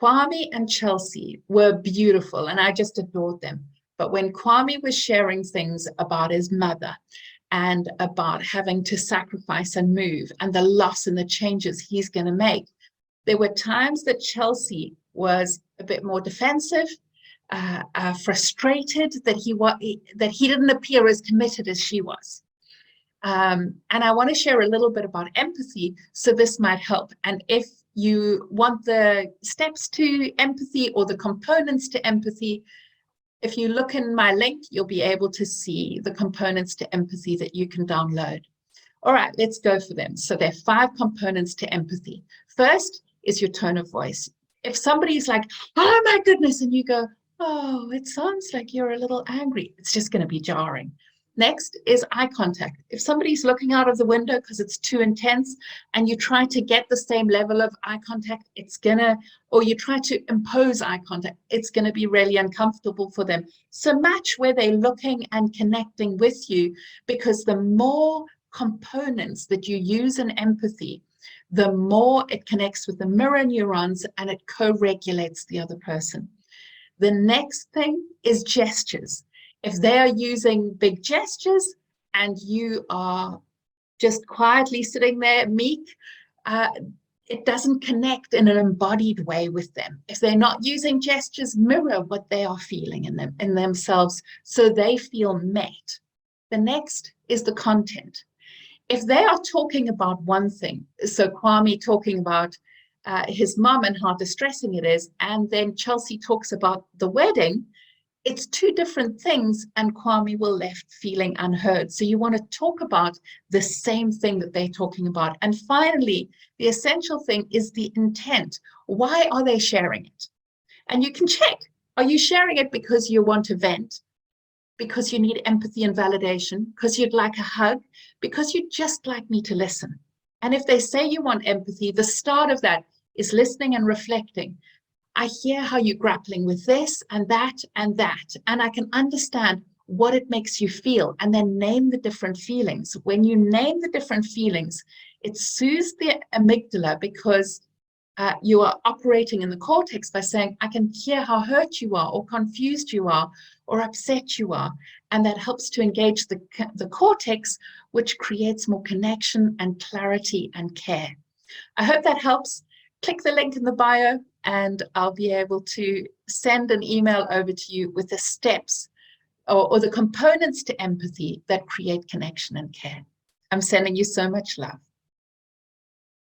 Kwame and Chelsea were beautiful, and I just adored them. But when Kwame was sharing things about his mother and about having to sacrifice and move and the loss and the changes he's going to make, there were times that Chelsea was a bit more defensive, frustrated that he didn't appear as committed as she was. And I want to share a little bit about empathy, so this might help. And if you want the steps to empathy or the components to empathy, if you look in my link, you'll be able to see the components to empathy that you can download. All right, let's go for them. So there are 5 components to empathy. First is your tone of voice. If somebody's like, oh my goodness, and you go, oh, it sounds like you're a little angry, it's just going to be jarring. Next is eye contact. If somebody's looking out of the window because it's too intense and you try to get the same level of eye contact, or you try to impose eye contact, it's going to be really uncomfortable for them. So match where they're looking and connecting with you, because the more components that you use in empathy, the more it connects with the mirror neurons and it co-regulates the other person. The next thing is gestures. If they are using big gestures and you are just quietly sitting there meek, it doesn't connect in an embodied way with them. If they're not using gestures, mirror what they are feeling in themselves so they feel met. The next is the content. If they are talking about one thing, so Kwame talking about his mom and how distressing it is, and then Chelsea talks about the wedding, it's 2 different things, and Kwame will left feeling unheard. So you want to talk about the same thing that they're talking about. And finally, the essential thing is the intent. Why are they sharing it? And you can check. Are you sharing it because you want to vent? Because you need empathy and validation? Because you'd like a hug? Because you'd just like me to listen? And if they say you want empathy, the start of that is listening and reflecting. I hear how you're grappling with this and that, and I can understand what it makes you feel, and then name the different feelings. When you name the different feelings, it soothes the amygdala, because you are operating in the cortex by saying, I can hear how hurt you are, or confused you are, or upset you are. And that helps to engage the cortex, which creates more connection and clarity and care. I hope that helps. Click the link in the bio and I'll be able to send an email over to you with the steps or the components to empathy that create connection and care. I'm sending you so much love.